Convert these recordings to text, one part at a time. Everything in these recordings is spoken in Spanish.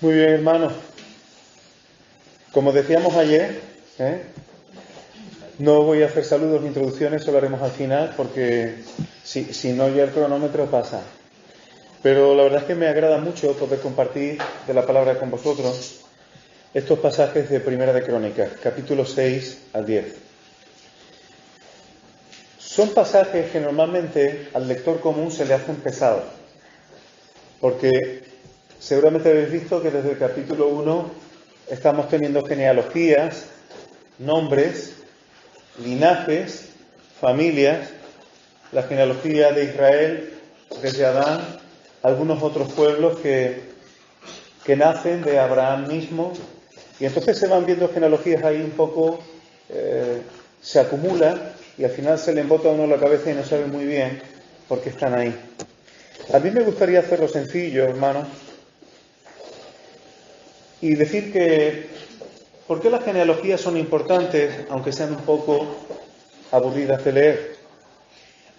Muy bien, hermanos. Como decíamos ayer, no voy a hacer saludos ni introducciones, solo haremos al final, porque si no ya el cronómetro pasa. Pero la verdad es que me agrada mucho poder compartir de la palabra con vosotros estos pasajes de Primera de Crónicas, capítulo 6 al 10. Son pasajes que normalmente al lector común se le hacen pesados, porque seguramente habéis visto que desde el capítulo 1 estamos teniendo genealogías, nombres, linajes, familias, la genealogía de Israel desde Adán, algunos otros pueblos que nacen de Abraham mismo, y entonces se van viendo genealogías ahí un poco, se acumulan y al final se le embota a uno la cabeza y no sabe muy bien por qué están ahí. A mí me gustaría hacerlo sencillo, hermanos, y decir que ¿por qué las genealogías son importantes, aunque sean un poco aburridas de leer?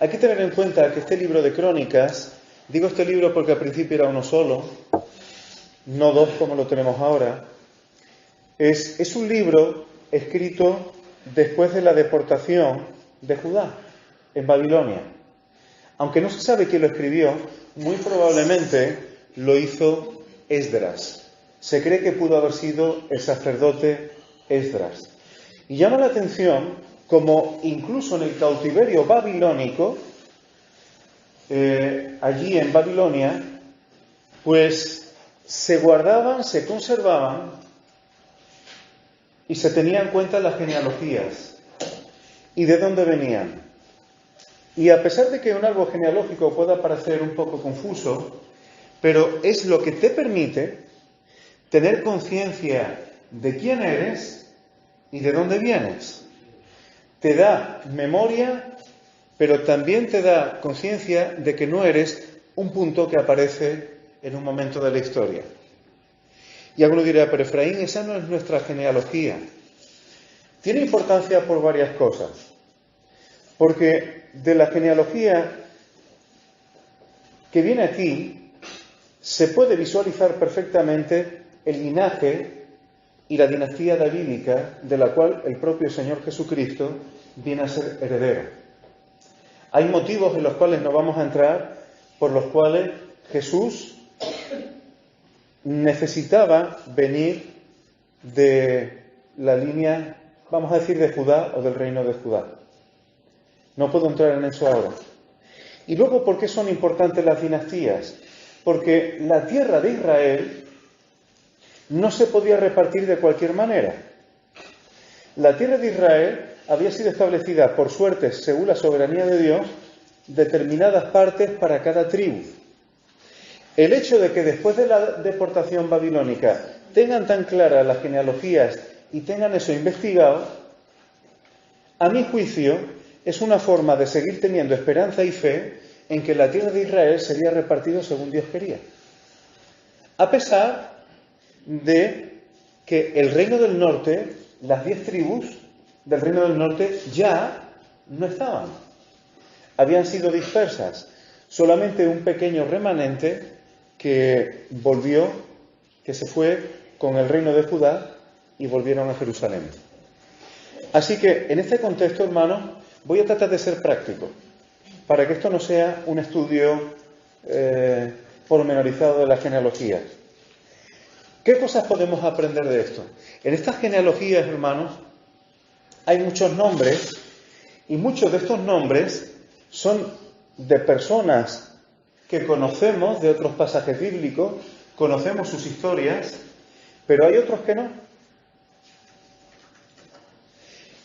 Hay que tener en cuenta que este libro de Crónicas, digo este libro porque al principio era uno solo, no dos como lo tenemos ahora, es un libro escrito después de la deportación de Judá en Babilonia. Aunque no se sabe quién lo escribió, muy probablemente lo hizo Esdras. Se cree que pudo haber sido el sacerdote Esdras. Y llama la atención como incluso en el cautiverio babilónico, allí en Babilonia, pues se guardaban, se conservaban y se tenían en cuenta las genealogías y de dónde venían. Y a pesar de que un árbol genealógico pueda parecer un poco confuso, pero es lo que te permite tener conciencia de quién eres y de dónde vienes. Te da memoria, pero también te da conciencia de que no eres un punto que aparece en un momento de la historia. Y alguno dirá, pero Efraín, esa no es nuestra genealogía. Tiene importancia por varias cosas. Porque de la genealogía que viene aquí se puede visualizar perfectamente el linaje y la dinastía davídica de la cual el propio Señor Jesucristo viene a ser heredero. Hay motivos en los cuales no vamos a entrar, por los cuales Jesús necesitaba venir de la línea, vamos a decir, de Judá o del reino de Judá. No puedo entrar en eso ahora. Y luego, ¿por qué son importantes las dinastías? Porque la tierra de Israel no se podía repartir de cualquier manera. La tierra de Israel había sido establecida por suertes, según la soberanía de Dios, determinadas partes para cada tribu. El hecho de que después de la deportación babilónica tengan tan claras las genealogías y tengan eso investigado, a mi juicio, es una forma de seguir teniendo esperanza y fe en que la tierra de Israel sería repartida según Dios quería. A pesar de que el reino del norte, las 10 tribus del reino del norte ya no estaban. Habían sido dispersas. Solamente un pequeño remanente que volvió, que se fue con el reino de Judá y volvieron a Jerusalén. Así que en este contexto, hermanos, voy a tratar de ser práctico, para que esto no sea un estudio pormenorizado de las genealogías. ¿Qué cosas podemos aprender de esto? En estas genealogías, hermanos, hay muchos nombres, y muchos de estos nombres son de personas que conocemos de otros pasajes bíblicos, conocemos sus historias, pero hay otros que no.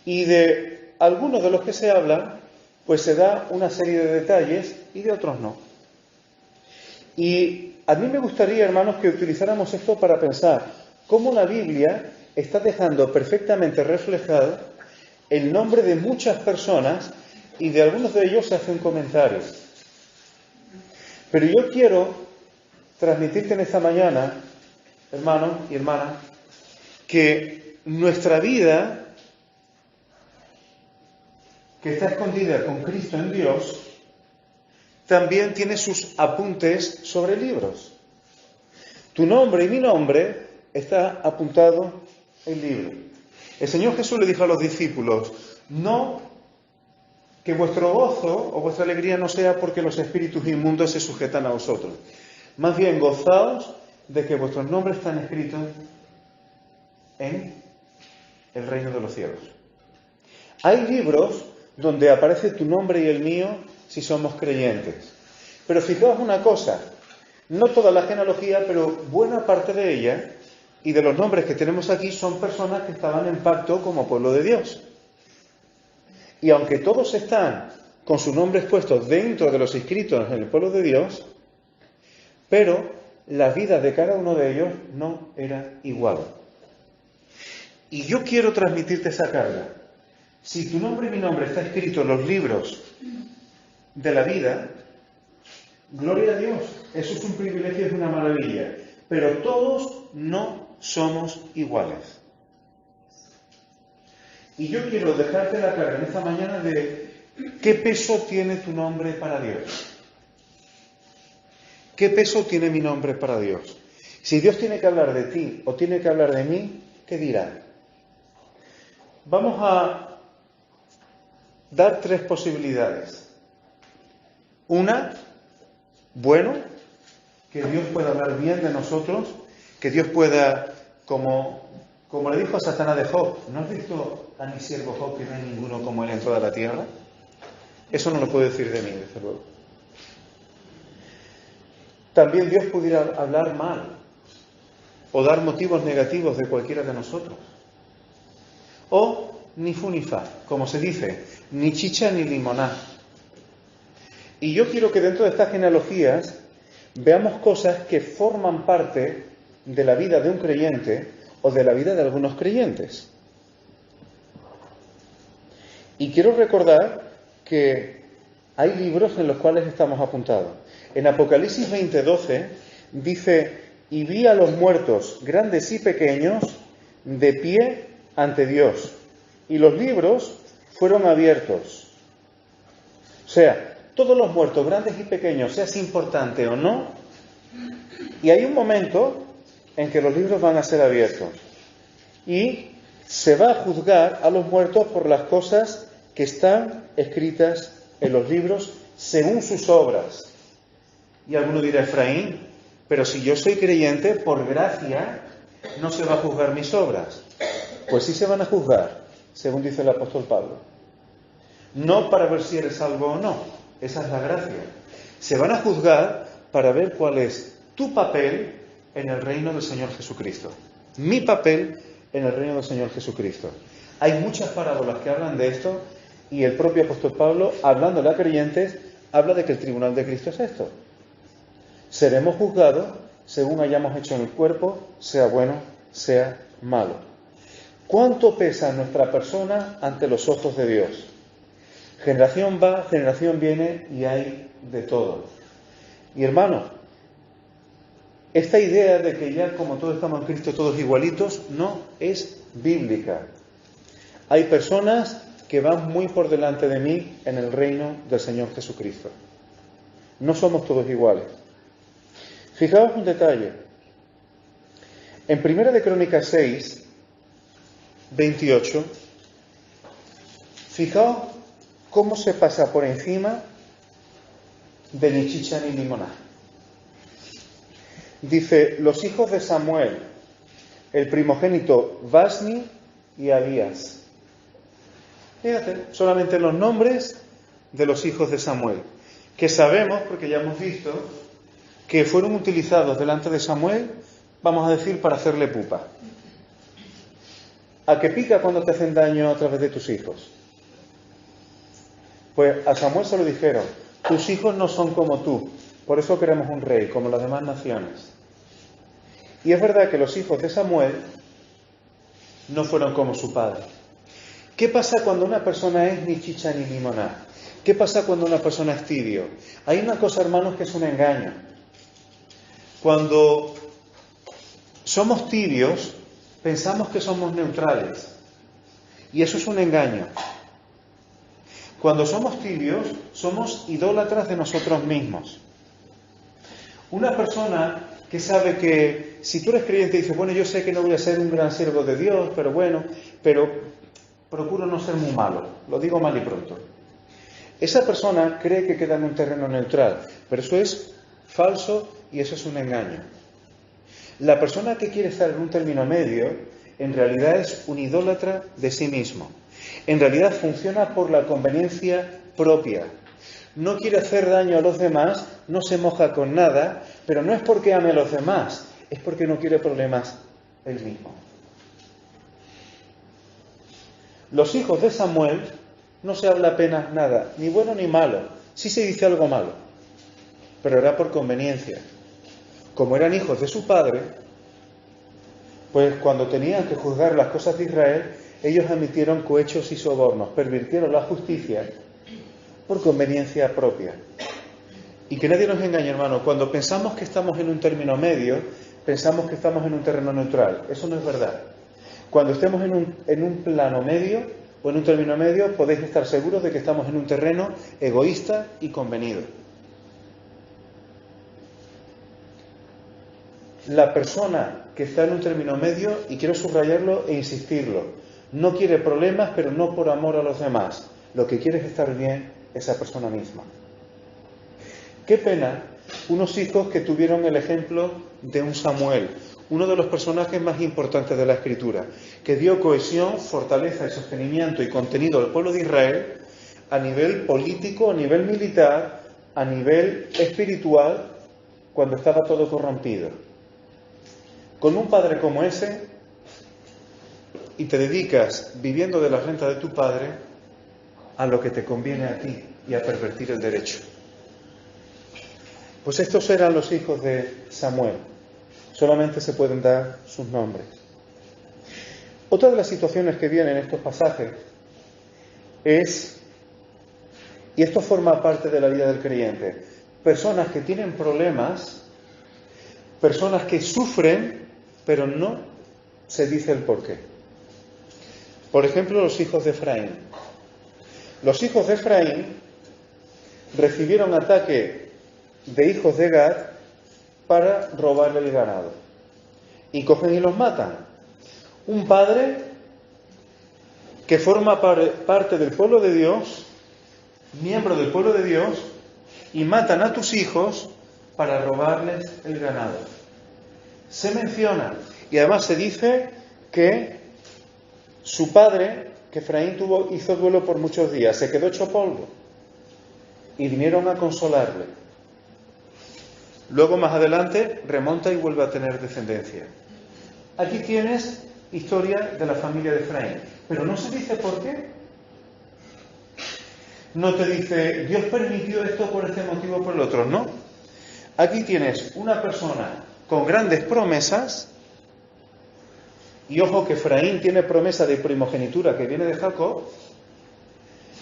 Y de algunos de los que se hablan, pues se da una serie de detalles y de otros no. Y a mí me gustaría, hermanos, que utilizáramos esto para pensar cómo la Biblia está dejando perfectamente reflejado el nombre de muchas personas y de algunos de ellos se hace un comentario. Pero yo quiero transmitirte en esta mañana, hermano y hermana, que nuestra vida, que está escondida con Cristo en Dios, también tiene sus apuntes sobre libros. Tu nombre y mi nombre está apuntado en el libro. El Señor Jesús le dijo a los discípulos, no que vuestro gozo o vuestra alegría no sea porque los espíritus inmundos se sujetan a vosotros. Más bien, gozaos de que vuestros nombres están escritos en el reino de los cielos. Hay libros donde aparece tu nombre y el mío si somos creyentes. Pero fijaos una cosa, no toda la genealogía, pero buena parte de ella y de los nombres que tenemos aquí son personas que estaban en pacto como pueblo de Dios. Y aunque todos están con sus nombres puestos dentro de los inscritos en el pueblo de Dios, pero la vida de cada uno de ellos no era igual. Y yo quiero transmitirte esa carga. Si tu nombre y mi nombre está escrito en los libros de la vida, gloria a Dios, eso es un privilegio, es una maravilla. Pero todos no somos iguales. Y yo quiero dejarte la carga en esta mañana de qué peso tiene tu nombre para Dios. ¿Qué peso tiene mi nombre para Dios? Si Dios tiene que hablar de ti o tiene que hablar de mí, ¿qué dirá? Vamos a dar 3 posibilidades. Una, bueno, que Dios pueda hablar bien de nosotros, que Dios pueda, como le dijo a Satanás de Job, ¿no has visto a mi siervo Job que no hay ninguno como él en toda la tierra? Eso no lo puede decir de mí, desde luego. También Dios pudiera hablar mal o dar motivos negativos de cualquiera de nosotros. O ni fu ni fa, como se dice, ni chicha ni limoná. Y yo quiero que dentro de estas genealogías veamos cosas que forman parte de la vida de un creyente o de la vida de algunos creyentes. Y quiero recordar que hay libros en los cuales estamos apuntados. En Apocalipsis 20:12 dice, y vi a los muertos, grandes y pequeños, de pie ante Dios. Y los libros fueron abiertos. O sea, todos los muertos, grandes y pequeños, seas importante o no, y hay un momento en que los libros van a ser abiertos. Y se va a juzgar a los muertos por las cosas que están escritas en los libros según sus obras. Y alguno dirá, Efraín, pero si yo soy creyente, por gracia, no se va a juzgar mis obras. Pues sí se van a juzgar, según dice el apóstol Pablo. No para ver si eres salvo o no, esa es la gracia. Se van a juzgar para ver cuál es tu papel en el reino del Señor Jesucristo. Mi papel en el reino del Señor Jesucristo. Hay muchas parábolas que hablan de esto y el propio apóstol Pablo, hablando a creyentes, habla de que el tribunal de Cristo es esto. Seremos juzgados según hayamos hecho en el cuerpo, sea bueno, sea malo. ¿Cuánto pesa nuestra persona ante los ojos de Dios? Generación va, generación viene y hay de todo. Y hermano, esta idea de que ya como todos estamos en Cristo, todos igualitos, no es bíblica. Hay personas que van muy por delante de mí en el reino del Señor Jesucristo. No somos todos iguales. Fijaos un detalle. En 1 de Crónicas 6, 28, fijaos cómo se pasa por encima de ni chicha ni limoná. Dice, los hijos de Samuel, el primogénito Vasni y Abías. Fíjate, solamente los nombres de los hijos de Samuel, que sabemos, porque ya hemos visto, que fueron utilizados delante de Samuel, vamos a decir, para hacerle pupa. ¿A qué pica cuando te hacen daño a través de tus hijos? Pues a Samuel se lo dijeron, tus hijos no son como tú, por eso queremos un rey, como las demás naciones. Y es verdad que los hijos de Samuel no fueron como su padre. ¿Qué pasa cuando una persona es ni chicha ni limoná? ¿Qué pasa cuando una persona es tibio? Hay una cosa, hermanos, que es un engaño. Cuando somos tibios, pensamos que somos neutrales. Y eso es un engaño. Cuando somos tibios, somos idólatras de nosotros mismos. Una persona que sabe que si tú eres creyente y dices, bueno, yo sé que no voy a ser un gran siervo de Dios, pero bueno, pero procuro no ser muy malo, lo digo mal y pronto. Esa persona cree que queda en un terreno neutral, pero eso es falso y eso es un engaño. La persona que quiere estar en un término medio, en realidad es un idólatra de sí mismo. En realidad funciona por la conveniencia propia. No quiere hacer daño a los demás, no se moja con nada, pero no es porque ame a los demás, es porque no quiere problemas él mismo. Los hijos de Samuel no se habla apenas nada, ni bueno ni malo. Sí se dice algo malo, pero era por conveniencia. Como eran hijos de su padre, pues cuando tenían que juzgar las cosas de Israel, ellos emitieron cohechos y sobornos, pervirtieron la justicia por conveniencia propia. Y que nadie nos engañe, hermano, cuando pensamos que estamos en un término medio, pensamos que estamos en un terreno neutral. Eso no es verdad. Cuando estemos en un plano medio o en un término medio, podéis estar seguros de que estamos en un terreno egoísta y convenido. La persona que está en un término medio, y quiero subrayarlo e insistirlo, no quiere problemas, pero no por amor a los demás. Lo que quiere es estar bien esa persona misma. Qué pena unos hijos que tuvieron el ejemplo de un Samuel, uno de los personajes más importantes de la Escritura, que dio cohesión, fortaleza y sostenimiento y contenido al pueblo de Israel a nivel político, a nivel militar, a nivel espiritual, cuando estaba todo corrompido. Con un padre como ese, y te dedicas, viviendo de la renta de tu padre, a lo que te conviene a ti y a pervertir el derecho. Pues estos eran los hijos de Samuel. Solamente se pueden dar sus nombres. Otra de las situaciones que vienen en estos pasajes es, y esto forma parte de la vida del creyente, personas que tienen problemas, personas que sufren, pero no se dice el porqué. Por ejemplo, los hijos de Efraín. Los hijos de Efraín recibieron ataque de hijos de Gad para robarle el ganado. Y cogen y los matan. Un padre que forma parte del pueblo de Dios, miembro del pueblo de Dios, y matan a tus hijos para robarles el ganado. Se menciona, y además se dice que su padre, que Efraín hizo duelo por muchos días, se quedó hecho polvo, y vinieron a consolarle. Luego, más adelante, remonta y vuelve a tener descendencia. Aquí tienes historia de la familia de Efraín, pero no se dice por qué. No te dice, Dios permitió esto por este motivo o por el otro, no. Aquí tienes una persona con grandes promesas, y ojo que Efraín tiene promesa de primogenitura que viene de Jacob,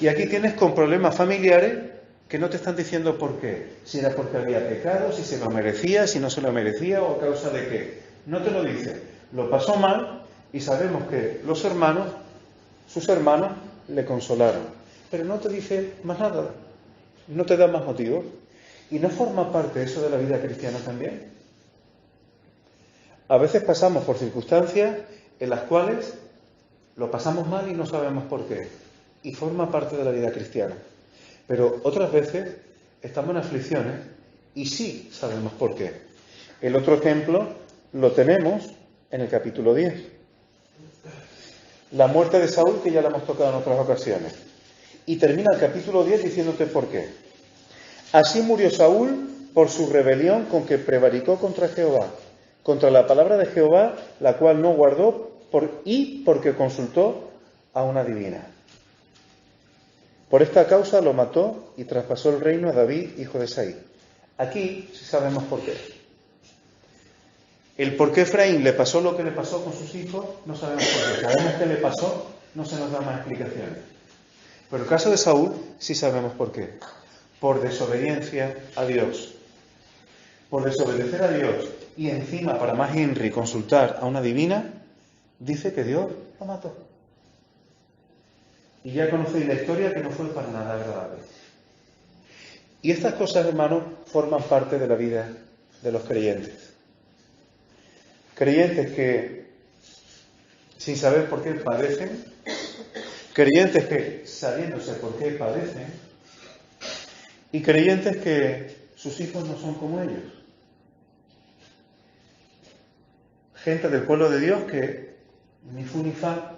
y aquí tienes con problemas familiares que no te están diciendo por qué. Si era porque había pecado, si se lo merecía, si no se lo merecía, o a causa de qué. No te lo dice. Lo pasó mal y sabemos que los hermanos, sus hermanos, le consolaron. Pero no te dice más nada. No te da más motivos. ¿Y no forma parte eso de la vida cristiana también? A veces pasamos por circunstancias en las cuales lo pasamos mal y no sabemos por qué. Y forma parte de la vida cristiana. Pero otras veces estamos en aflicciones y sí sabemos por qué. El otro ejemplo lo tenemos en el capítulo 10. La muerte de Saúl, que ya la hemos tocado en otras ocasiones. Y termina el capítulo 10 diciéndote por qué. Así murió Saúl por su rebelión con que prevaricó contra Jehová, contra la palabra de Jehová, la cual no guardó, y porque consultó a una divina. Por esta causa lo mató y traspasó el reino a David, hijo de Isaí. Aquí sí sabemos por qué. El por qué Efraín le pasó lo que le pasó con sus hijos, no sabemos por qué. Sabemos que le pasó, no se nos da más explicaciones. Pero el caso de Saúl sí sabemos por qué. Por desobediencia a Dios. Por desobedecer a Dios y encima, para más Henry, consultar a una divina, dice que Dios lo mató. Y ya conocéis la historia, que no fue para nada agradable. Y estas cosas, hermanos, forman parte de la vida de los creyentes. creyentes que, sin saber por qué padecen, creyentes que, sabiéndose por qué padecen, y creyentes que sus hijos no son como ellos. Gente del pueblo de Dios que ni fu ni fa,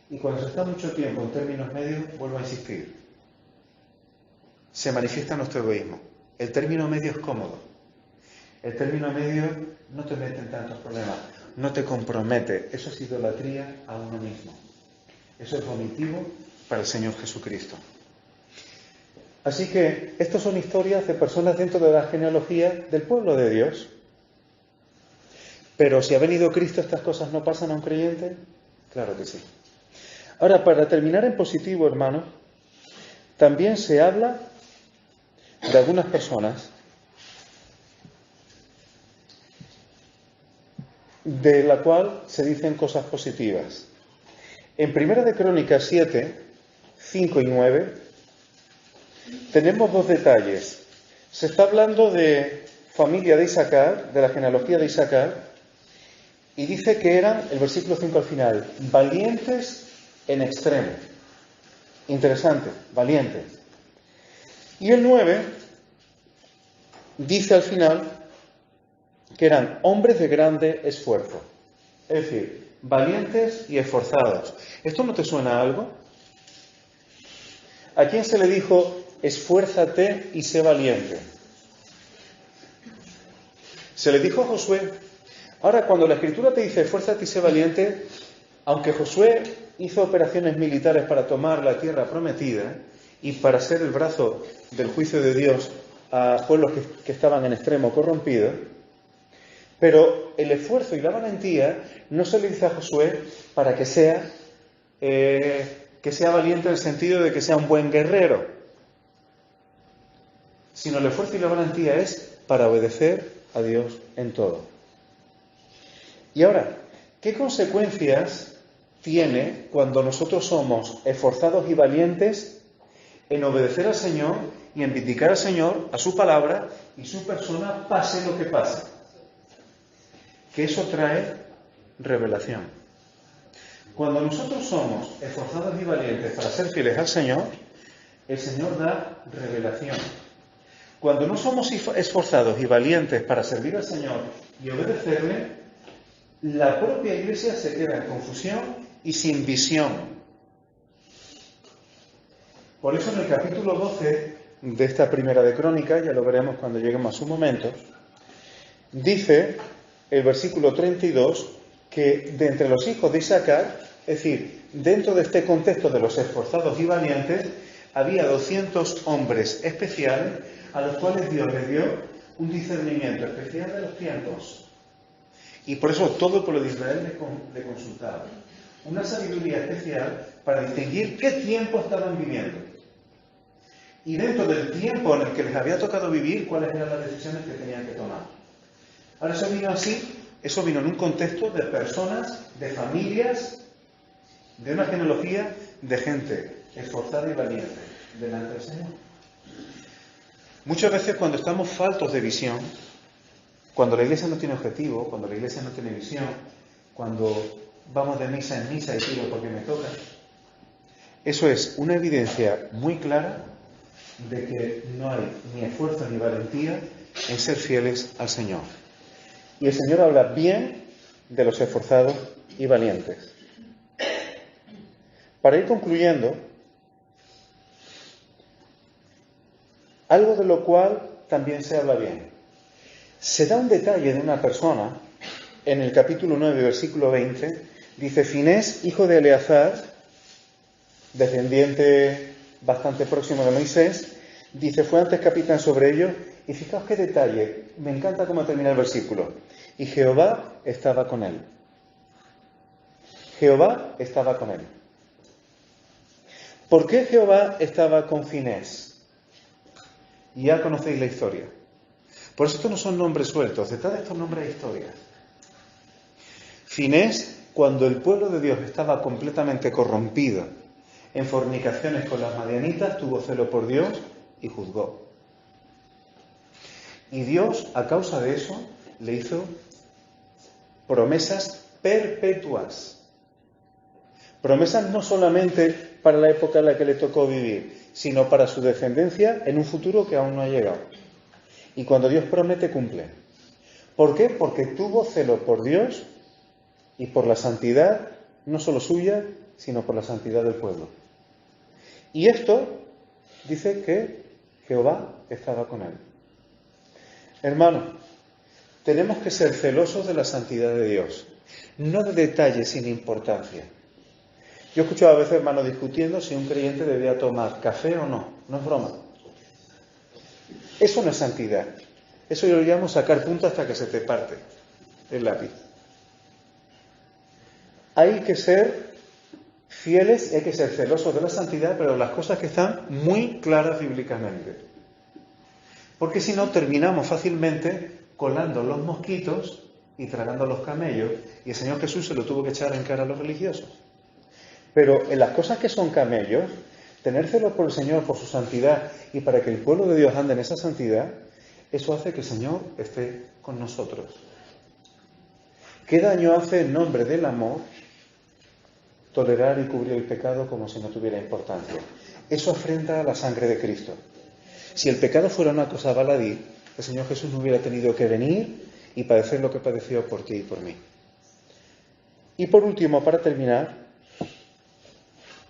y cuando se está mucho tiempo en términos medios, vuelvo a insistir, se manifiesta nuestro egoísmo. El término medio es cómodo. El término medio no te mete en tantos problemas, no te compromete. Eso es idolatría a uno mismo. Eso es vomitivo para el Señor Jesucristo. Así que estas son historias de personas dentro de la genealogía del pueblo de Dios. Pero si ha venido Cristo, ¿estas cosas no pasan a un creyente? Claro que sí. Ahora, para terminar en positivo, hermanos, también se habla de algunas personas de la cual se dicen cosas positivas. En Primera de Crónicas 7, 5 y 9, tenemos dos detalles. Se está hablando de familia de Isaacar, de la genealogía de Isaacar, y dice que eran, el versículo 5 al final, valientes en extremo. Interesante, valientes. Y el 9 dice al final que eran hombres de grande esfuerzo. Es decir, valientes y esforzados. ¿Esto no te suena a algo? ¿A quién se le dijo, esfuérzate y sé valiente? Se le dijo a Josué. Ahora, cuando la Escritura te dice, esfuérzate y sé valiente, aunque Josué hizo operaciones militares para tomar la tierra prometida y para ser el brazo del juicio de Dios a pueblos que estaban en extremo corrompidos, pero el esfuerzo y la valentía no se le dice a Josué para que sea valiente en el sentido de que sea un buen guerrero, sino el esfuerzo y la valentía es para obedecer a Dios en todo. Y ahora, ¿qué consecuencias tiene cuando nosotros somos esforzados y valientes en obedecer al Señor y en vindicar al Señor, a su palabra y su persona, pase lo que pase? Que eso trae revelación. Cuando nosotros somos esforzados y valientes para ser fieles al Señor, el Señor da revelación. Cuando no somos esforzados y valientes para servir al Señor y obedecerle, la propia Iglesia se queda en confusión y sin visión. Por eso en el capítulo 12 de esta Primera de Crónicas, ya lo veremos cuando lleguemos a su momento, dice el versículo 32 que de entre los hijos de Isaacar, es decir, dentro de este contexto de los esforzados y valientes, había 200 hombres especiales a los cuales Dios les dio un discernimiento especial de los tiempos. Y por eso todo el pueblo de Israel le consultaba. Una sabiduría especial para distinguir qué tiempo estaban viviendo. Y dentro del tiempo en el que les había tocado vivir, cuáles eran las decisiones que tenían que tomar. Ahora eso vino así, eso vino en un contexto de personas, de familias, de una genealogía de gente esforzada y valiente delante del Señor. Muchas veces cuando estamos faltos de visión, cuando la Iglesia no tiene objetivo, cuando la Iglesia no tiene visión, cuando vamos de misa en misa y tiro porque me toca, eso es una evidencia muy clara de que no hay ni esfuerzo ni valentía en ser fieles al Señor. Y el Señor habla bien de los esforzados y valientes. Para ir concluyendo, algo de lo cual también se habla bien. Se da un detalle de una persona, en el capítulo 9, versículo 20, dice, Finés, hijo de Eleazar, descendiente bastante próximo de Moisés, dice, fue antes capitán sobre ellos, y fijaos qué detalle, me encanta cómo termina el versículo, y Jehová estaba con él. Jehová estaba con él. ¿Por qué Jehová estaba con Finés? Ya conocéis la historia. Por eso estos no son nombres sueltos, detrás de estos nombres hay historias. Finés, cuando el pueblo de Dios estaba completamente corrompido en fornicaciones con las madianitas, tuvo celo por Dios y juzgó. Y Dios, a causa de eso, le hizo promesas perpetuas. Promesas no solamente para la época en la que le tocó vivir, sino para su descendencia en un futuro que aún no ha llegado. Y cuando Dios promete, cumple. ¿Por qué? Porque tuvo celo por Dios y por la santidad, no solo suya, sino por la santidad del pueblo. Y esto dice que Jehová estaba con él. Hermano, tenemos que ser celosos de la santidad de Dios, no de detalles sin importancia. Yo he escuchado a veces hermanos discutiendo si un creyente debía tomar café o no. No es broma. Eso no es santidad. Eso yo lo llamo sacar punta hasta que se te parte el lápiz. Hay que ser fieles y hay que ser celosos de la santidad, pero las cosas que están muy claras bíblicamente. Porque si no, terminamos fácilmente colando los mosquitos y tragando los camellos, y el Señor Jesús se lo tuvo que echar en cara a los religiosos. Pero en las cosas que son camellos, tener celo por el Señor, por su santidad, y para que el pueblo de Dios ande en esa santidad, eso hace que el Señor esté con nosotros. ¿Qué daño hace en nombre del amor tolerar y cubrir el pecado como si no tuviera importancia? Eso afrenta a la sangre de Cristo. Si el pecado fuera una cosa baladí, el Señor Jesús no hubiera tenido que venir y padecer lo que padeció por ti y por mí. Y por último, para terminar,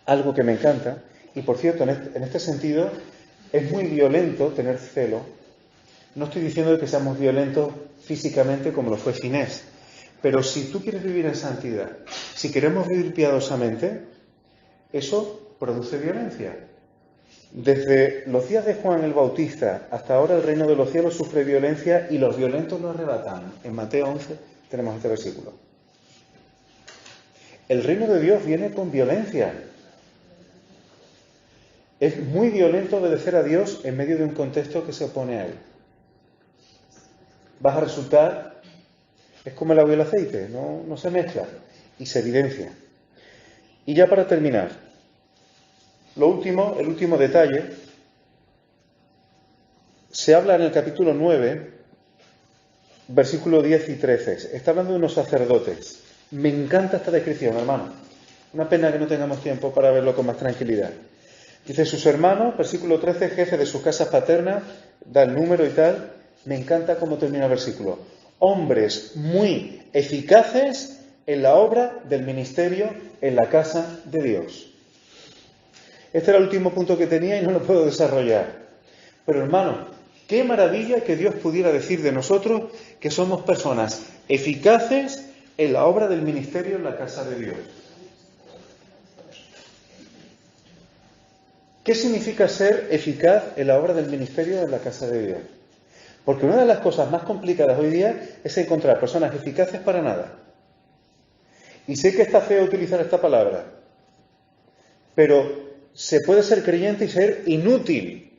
algo que me encanta, y por cierto, en este sentido, es muy violento tener celo. No estoy diciendo que seamos violentos físicamente como lo fue Finés, pero si tú quieres vivir en santidad, si queremos vivir piadosamente, eso produce violencia. Desde los días de Juan el Bautista hasta ahora el reino de los cielos sufre violencia y los violentos lo arrebatan. En Mateo 11 tenemos este versículo. El reino de Dios viene con violencia. Es muy violento obedecer a Dios en medio de un contexto que se opone a Él. Vas a resultar, es como el agua y el aceite, no se mezcla y se evidencia. Y ya para terminar, el último detalle, se habla en el capítulo 9, versículo 10 y 13. Está hablando de unos sacerdotes. Me encanta esta descripción, hermano. Una pena que no tengamos tiempo para verlo con más tranquilidad. Dice, sus hermanos, versículo 13, jefe de sus casas paternas, da el número y tal. Me encanta cómo termina el versículo. Hombres muy eficaces en la obra del ministerio en la casa de Dios. Este era el último punto que tenía y no lo puedo desarrollar. Pero hermano, qué maravilla que Dios pudiera decir de nosotros que somos personas eficaces en la obra del ministerio en la casa de Dios. ¿Qué significa ser eficaz en la obra del ministerio en la casa de Dios? Porque una de las cosas más complicadas hoy día es encontrar personas eficaces para nada. Y sé que está feo utilizar esta palabra, pero se puede ser creyente y ser inútil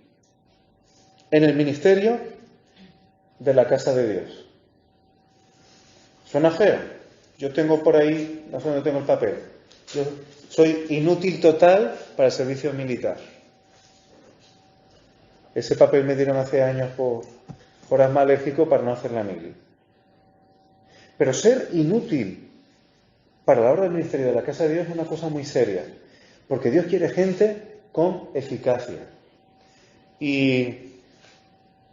en el ministerio de la casa de Dios. ¿Suena feo? Yo tengo por ahí, no sé dónde tengo el papel, yo soy inútil total para el servicio militar. Ese papel me dieron hace años por asma alérgico para no hacer la mili. Pero ser inútil para la obra del ministerio de la casa de Dios es una cosa muy seria, porque Dios quiere gente con eficacia. Y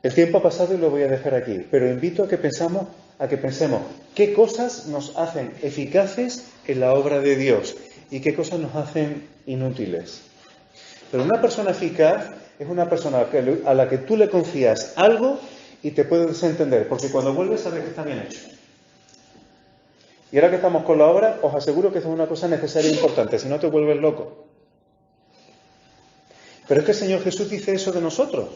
el tiempo ha pasado y lo voy a dejar aquí, pero invito a que pensemos qué cosas nos hacen eficaces en la obra de Dios y qué cosas nos hacen inútiles. Pero una persona eficaz es una persona a la que tú le confías algo y te puedes desentender, porque cuando vuelves sabes que está bien hecho. Y ahora que estamos con la obra, os aseguro que eso es una cosa necesaria e importante, si no te vuelves loco. Pero es que el Señor Jesús dice eso de nosotros.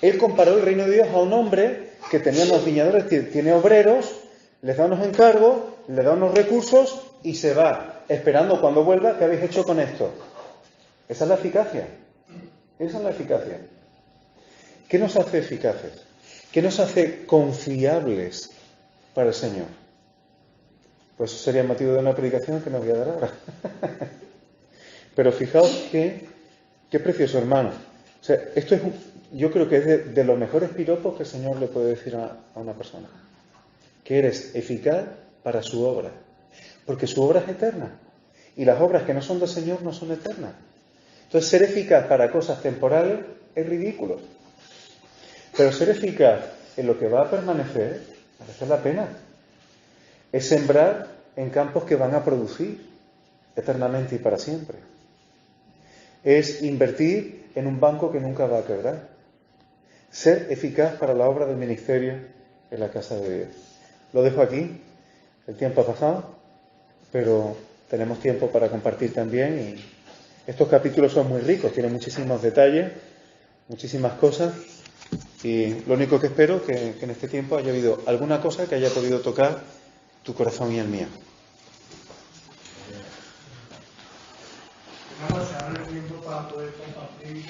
Él comparó el reino de Dios a un hombre que tenía unos viñadores, tiene obreros, les da unos encargos, le da unos recursos y se va, esperando cuando vuelva, ¿qué habéis hecho con esto? Esa es la eficacia. Esa es la eficacia. ¿Qué nos hace eficaces? ¿Qué nos hace confiables para el Señor? Pues eso sería el motivo de una predicación que no voy a dar ahora. Pero fijaos qué precioso, hermano. O sea, esto es yo creo que es de los mejores piropos que el Señor le puede decir a una persona. que eres eficaz para su obra, porque su obra es eterna, y las obras que no son del Señor no son eternas. Entonces, ser eficaz para cosas temporales es ridículo, pero ser eficaz en lo que va a permanecer merece la pena. Es sembrar en campos que van a producir eternamente y para siempre. Es invertir en un banco que nunca va a quebrar. Ser eficaz para la obra del ministerio en la casa de Dios. Lo dejo aquí. El tiempo ha pasado, pero tenemos tiempo para compartir también. Y estos capítulos son muy ricos, tienen muchísimos detalles, muchísimas cosas. Y lo único que espero es que en este tiempo haya habido alguna cosa que haya podido tocar tu corazón y el mío. Vamos a dar el tiempo para poder compartir